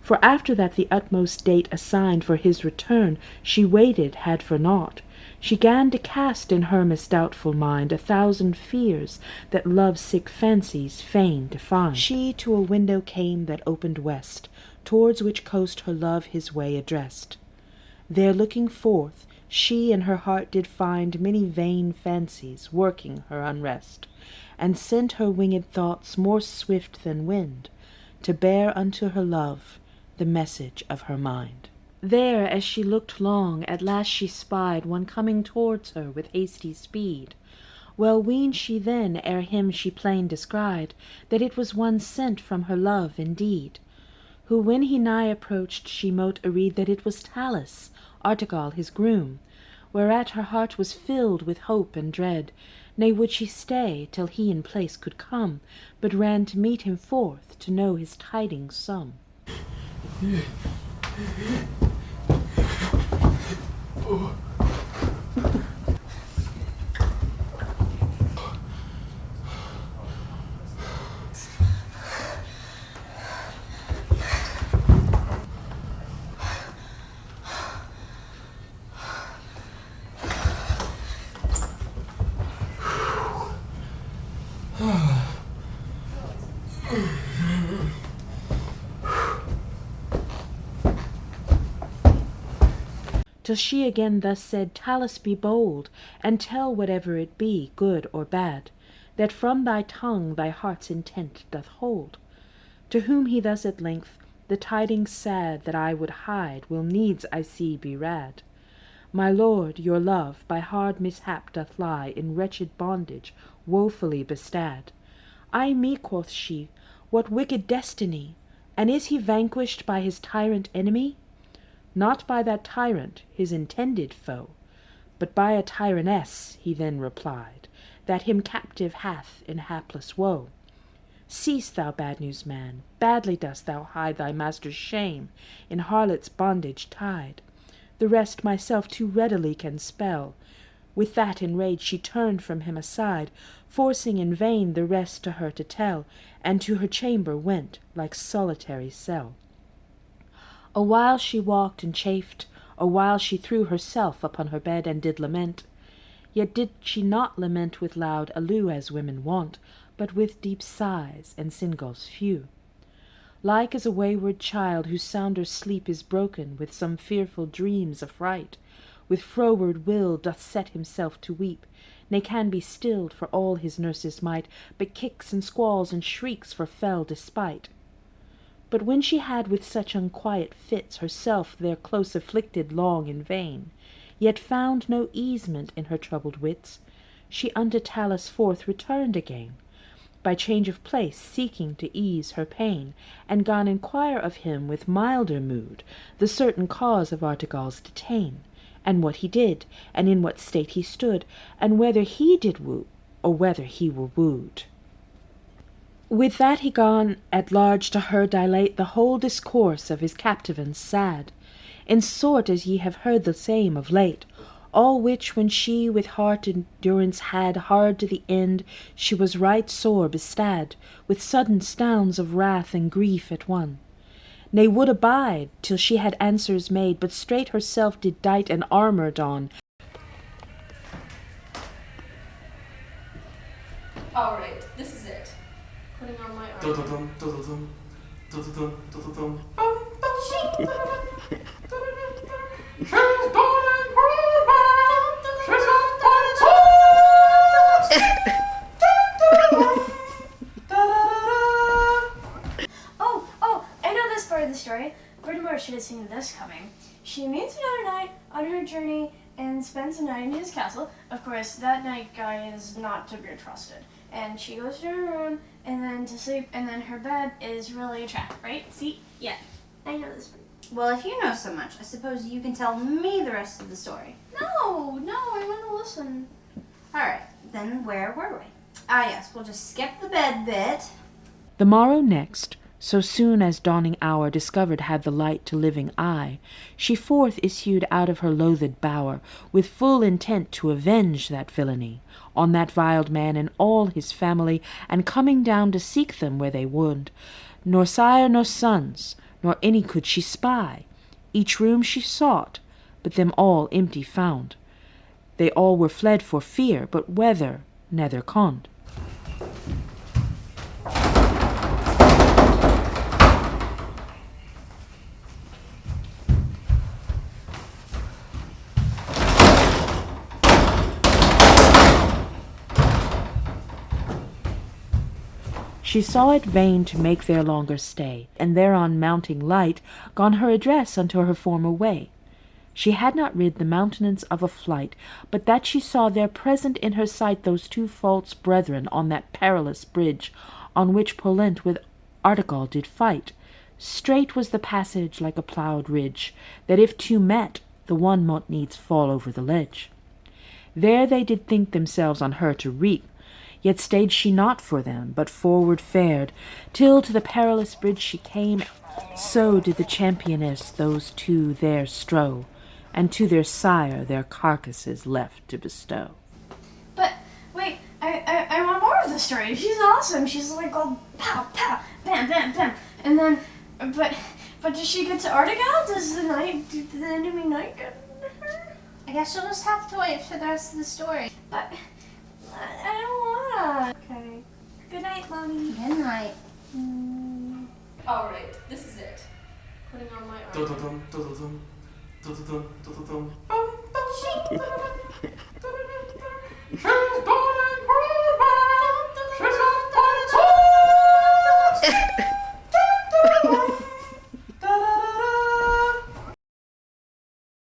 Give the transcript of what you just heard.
For after that the utmost date assigned for his return she waited had for naught, she gan to cast in her misdoubtful mind 1,000 fears that love-sick fancies fain to find. She to a window came that opened west, towards which coast her love his way addressed. There looking forth, she in her heart did find many vain fancies working her unrest, and sent her winged thoughts more swift than wind, to bear unto her love the message of her mind. There, as she looked long, at last she spied one coming towards her with hasty speed. Well weened she then, ere him she plain descried, that it was one sent from her love indeed, who when he nigh approached she mote areed that it was Talus, Artegall his groom, whereat her heart was filled with hope and dread, ne would she stay till he in place could come, but ran to meet him forth to know his tidings some. Till she again thus said, Talus, be bold, and tell whatever it be, good or bad, that from thy tongue thy heart's intent doth hold. To whom he thus at length, the tidings sad that I would hide will needs, I see, be rad. My lord, your love, by hard mishap doth lie in wretched bondage, woefully bestad. Ay me, quoth she, what wicked destiny! And is he vanquished by his tyrant enemy? Not by that tyrant, his intended foe, but by a tyranness, he then replied, that him captive hath in hapless woe. Cease, thou bad news man, badly dost thou hide thy master's shame, in harlot's bondage tied. The rest myself too readily can spell. With that in rage she turned from him aside, forcing in vain the rest to her to tell, and to her chamber went, like solitary cell. A while she walked and chafed, a while she threw herself upon her bed and did lament. Yet did she not lament with loud alloo as women wont, but with deep sighs and singles few. Like as a wayward child whose sounder sleep is broken with some fearful dreams affright, with froward will doth set himself to weep, ne can be stilled for all his nurse's might, but kicks and squalls and shrieks for fell despite. But when she had with such unquiet fits herself there close afflicted long in vain, yet found no easement in her troubled wits, she unto Talus forth returned again, by change of place seeking to ease her pain, and gone inquire of him with milder mood the certain cause of Artegall's detain, and what he did, and in what state he stood, and whether he did woo, or whether he were wooed. With that he gone at large to her dilate the whole discourse of his captivance sad, in sort as ye have heard the same of late, all which when she with heart endurance had hard to the end, she was right sore bestad, with sudden stounds of wrath and grief at one. Ne would abide till she had answers made, but straight herself did dight and armour don. All right, this is it. Putting on my armor. Oh, I know this part of the story. Mortimer should have seen this coming. She meets another knight on her journey and spends the night in his castle. Of course, that knight guy is not to be trusted. And she goes to her room and then to sleep, and then her bed is really a trap, right? See? Yeah. I know this one. Well, if you know so much, I suppose you can tell me the rest of the story. No, I want to listen. All right, then where were we? Ah, yes, we'll just skip the bed bit. The morrow next, so soon as dawning hour discovered had the light to living eye, she forth issued out of her loathed bower, with full intent to avenge that villainy on that viled man and all his family, and coming down to seek them where they would, nor sire nor sons, nor any could she spy. Each room she sought, but them all empty found. They all were fled for fear, but whether nether conned. She saw it vain to make their longer stay, and thereon mounting light, gone her address unto her former way. She had not rid the mountenance of a flight, but that she saw there present in her sight those two false brethren on that perilous bridge, on which Polent with Artegall did fight. Straight was the passage like a ploughed ridge, that if two met, the one mote needs fall over the ledge. There they did think themselves on her to reap, yet stayed she not for them, but forward fared, till to the perilous bridge she came. So did the championess those two there strow, and to their sire their carcasses left to bestow. But wait, I want more of the story. She's awesome. She's like all pow pow, bam bam bam, and then but does she get to Artegall? Does the enemy knight get her? I guess you'll just have to wait for the rest of the story. But I don't wanna. Okay. Good night, Mommy. Good night. Alright, this is it. Putting on my armor. Dum dum dum dum dum dum dum dum dum.